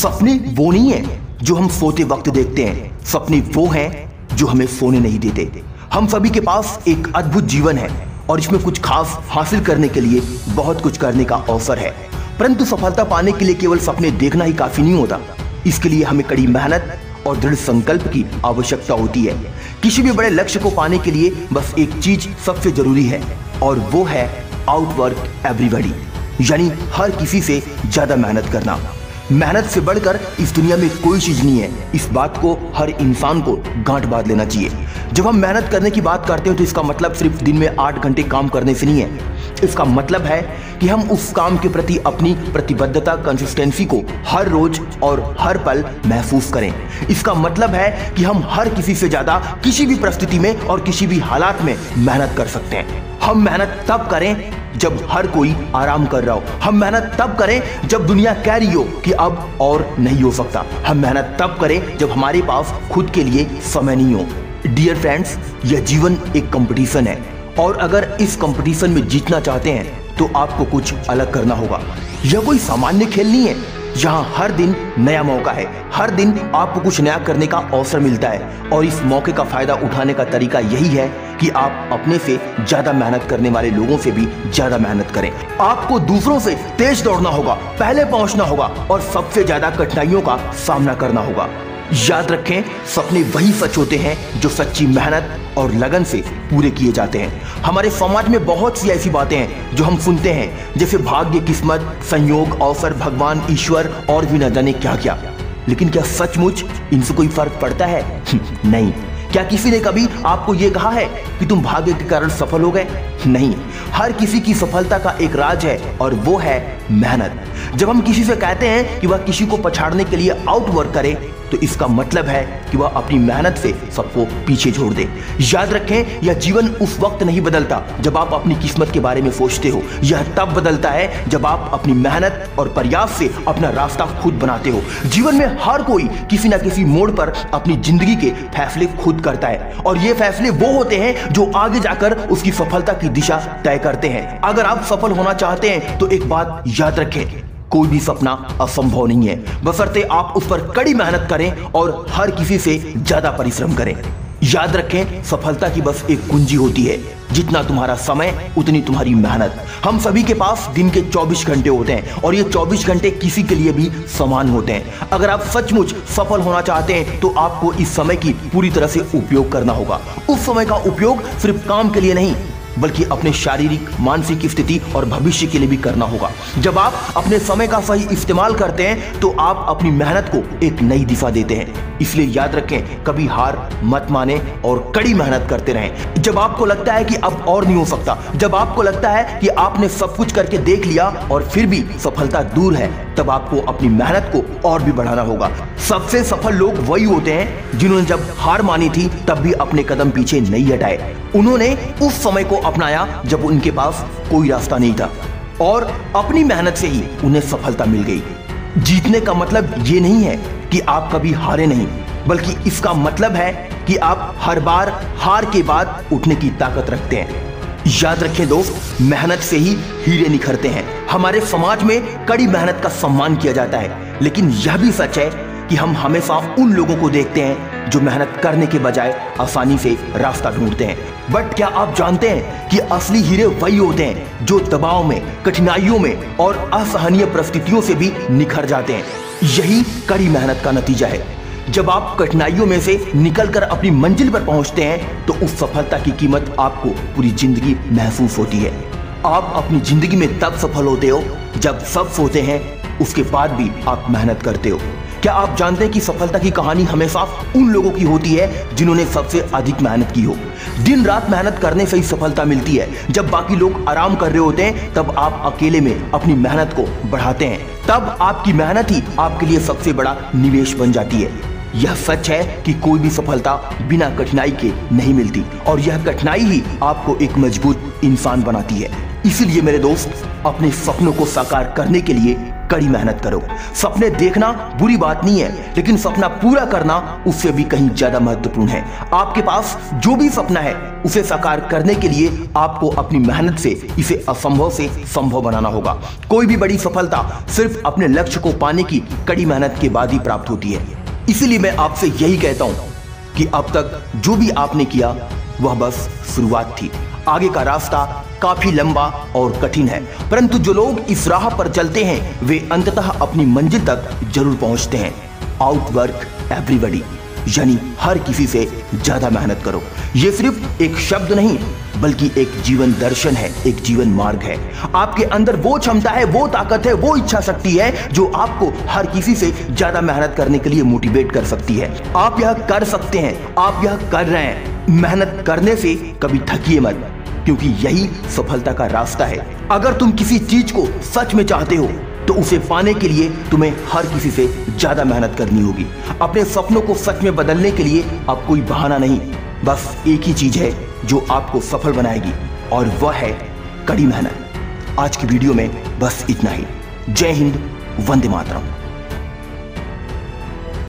सपने वो नहीं है जो हम सोते वक्त देखते हैं, सपने वो हैं जो हमें सोने नहीं देते। हम सभी के पास एक अद्भुत जीवन है और इसमें कुछ खास हासिल करने के लिए बहुत कुछ करने का अवसर है, परंतु सफलता पाने के लिए केवल सपने देखना ही काफी नहीं होता। इसके लिए हमें कड़ी मेहनत और दृढ़ संकल्प की आवश्यकता होती है। किसी भी बड़े लक्ष्य को पाने के लिए बस एक चीज सबसे जरूरी है और वो है आउटवर्क एवरीबॉडी, यानी हर किसी से ज्यादा मेहनत करना। मेहनत से बढ़कर इस दुनिया में कोई चीज नहीं है, इस बात को हर इंसान को गांठ बांध लेना चाहिए। जब हम मेहनत करने की बात करते हैं तो इसका मतलब सिर्फ दिन में 8 घंटे काम करने से नहीं है। इसका मतलब है कि हम उस काम के प्रति अपनी प्रतिबद्धता, कंसिस्टेंसी को हर रोज और हर पल महसूस करें। इसका मतलब है कि हम हर किसी से ज्यादा किसी भी परिस्थिति में और किसी भी हालात में मेहनत कर सकते हैं। हम मेहनत तब करें जब हर कोई आराम कर रहा हो। हम मेहनत तब करें जब दुनिया कह रही हो कि अब और नहीं हो सकता। हम मेहनत तब करें जब हमारे पास खुद के लिए समय नहीं हो। डियर फ्रेंड्स, यह जीवन एक कंपटीशन है और अगर इस कंपटीशन में जीतना चाहते हैं तो आपको कुछ अलग करना होगा। यह कोई सामान्य खेल नहीं है, यहाँ हर दिन नया मौका है। हर दिन आपको कुछ नया करने का अवसर मिलता है और इस मौके का फायदा उठाने का तरीका यही है कि आप अपने से ज्यादा मेहनत करने वाले लोगों से भी ज्यादा मेहनत करें। आपको दूसरों से तेज दौड़ना होगा, पहले पहुंचना होगा और सबसे ज्यादा कठिनाइयों का सामना करना होगा। याद रखें, सपने वही सच होते हैं जो सच्ची मेहनत और लगन से पूरे किए जाते हैं। हमारे समाज में बहुत सी ऐसी बातें हैं जो हम सुनते हैं, जैसे भाग्य, किस्मत, संयोग, अवसर, भगवान, ईश्वर और भी न जाने क्या क्या। लेकिन क्या सचमुच इनसे कोई फर्क पड़ता है? नहीं। क्या किसी ने कभी आपको यह कहा है कि तुम भाग्य के कारण सफल हो गए? नहीं। हर किसी की सफलता का एक राज है और वो है मेहनत। जब हम किसी से कहते हैं कि वह किसी को पछाड़ने के लिए आउटवर्क करे तो इसका मतलब है कि वह अपनी मेहनत से सबको पीछे छोड़ दे। याद रखें, यह जीवन उस वक्त नहीं बदलता जब आप अपनी किस्मत के बारे में सोचते हो। यह तब बदलता है जब आप अपनी मेहनत और प्रयास से अपना रास्ता खुद बनाते हो। जीवन में हर कोई किसी न किसी मोड़ पर अपनी जिंदगी के फैसले खुद करता है और ये फैसले वो होते हैं जो आगे जाकर उसकी सफलता की दिशा तय करते हैं। अगर आप सफल होना चाहते हैं तो एक बात याद रखें, कोई भी सपना असंभव नहीं है, बशर्ते आप उस पर कड़ी मेहनत करें और हर किसी से ज्यादा परिश्रम करें। याद रखें, सफलता की बस एक कुंजी होती है, जितना तुम्हारा समय उतनी तुम्हारी मेहनत। हम सभी के पास दिन के 24 घंटे होते हैं और ये 24 घंटे किसी के लिए भी समान होते हैं। अगर आप सचमुच सफल होना चाहते हैं तो आपको इस समय की पूरी तरह से उपयोग करना होगा। उस समय का उपयोग सिर्फ काम के लिए नहीं बल्कि अपने शारीरिक, मानसिक स्थिति और भविष्य के लिए भी करना होगा। जब आप अपने समय का सही इस्तेमाल करते हैं तो आप अपनी मेहनत को एक नई दिशा देते हैं। इसलिए याद रखें, कभी हार मत माने और कड़ी मेहनत करते रहें। जब आपको लगता है कि अब और नहीं हो सकता, जब आपको लगता है कि आपने सब कुछ करके देख लिया और फिर भी सफलता दूर है, तब आपको अपनी मेहनत को और भी बढ़ाना होगा। सबसे सफल लोग वही होते हैं जिन्होंने जब हार मानी थी तब भी अपने कदम पीछे नहीं हटाए। उन्होंने उस समय को अपनाया जब उनके पास कोई रास्ता नहीं था और अपनी मेहनत से ही उन्हें सफलता मिल गई। जीतने का मतलब ये नहीं है कि आप कभी हारे नहीं, बल्कि इसका मतलब है कि आप हर बार हार के बाद उठने की ताकत रखते हैं। याद रखें दोस्त, मेहनत से ही हीरे निखरते हैं। हमारे समाज में कड़ी मेहनत का सम्मान किया जाता है, लेकिन यह भी सच है कि हम हमेशा उन लोगों को देखते हैं जो मेहनत करने के बजाय आसानी से रास्ता ढूंढते हैं। बट क्या आप जानते हैं कि असली हीरे वही होते हैं जो दबाव में, कठिनाइयों में और असहनीय परिस्थितियों से भी निखर जाते हैं। यही कड़ी मेहनत का नतीजा है। जब आप कठिनाइयों में से निकलकर अपनी मंजिल पर पहुंचते हैं तो उस सफलता की कीमत आपको पूरी जिंदगी महसूस होती है। आप अपनी जिंदगी में तब सफल होते हो जब सब सोते हैं उसके बाद भी आप मेहनत करते हो। क्या आप जानते हैं कि सफलता की कहानी हमेशा उन लोगों की होती है जिन्होंने सबसे अधिक मेहनत की हो। दिन रात मेहनत करने से ही सफलता मिलती है। जब बाकी लोग आराम कर रहे होते हैं तब आप अकेले में अपनी मेहनत को बढ़ाते हैं। तब आपकी मेहनत ही आपके लिए सबसे बड़ा निवेश बन जाती है। यह सच है कि कोई भी सफलता बिना कठिनाई के नहीं मिलती और यह कठिनाई ही आपको एक मजबूत इंसान बनाती है। इसीलिए मेरे दोस्त, अपने सपनों को साकार करने के लिए कड़ी मेहनत करो। सपने देखना बुरी बात नहीं है, लेकिन सपना पूरा करना उससे भी कहीं ज्यादा महत्वपूर्ण है। आपके पास जो भी सपना है उसे साकार करने के लिए आपको अपनी मेहनत से इसे असंभव से संभव बनाना होगा। कोई भी बड़ी सफलता सिर्फ अपने लक्ष्य को पाने की कड़ी मेहनत के बाद ही प्राप्त होती है। इसीलिए मैं आपसे यही कहता हूं कि अब तक जो भी आपने किया वह बस शुरुआत थी। आगे का रास्ता काफी लंबा और कठिन है, परंतु जो लोग इस राह पर चलते हैं वे अंततः अपनी मंजिल तक जरूर पहुंचते हैं। आउटवर्क एवरीबॉडी, यानी हर किसी से ज्यादा मेहनत करो। ये सिर्फ एक शब्द नहीं बल्कि एक जीवन दर्शन है, एक जीवन मार्ग है। आपके अंदर वो क्षमता है, वो ताकत है, वो इच्छा शक्ति है जो आपको हर किसी से ज्यादा मेहनत करने के लिए मोटिवेट कर सकती है। आप यह कर सकते हैं, आप यह कर रहे हैं। मेहनत करने से कभी थकिए मत, क्योंकि यही सफलता का रास्ता है। अगर तुम किसी चीज को सच में चाहते हो तो उसे पाने के लिए तुम्हें हर किसी से ज्यादा मेहनत करनी होगी। अपने सपनों को सच में बदलने के लिए अब कोई बहाना नहीं, बस एक ही चीज है जो आपको सफल बनाएगी और वह है कड़ी मेहनत। आज की वीडियो में बस इतना ही। जय हिंद, वंदे मातरम।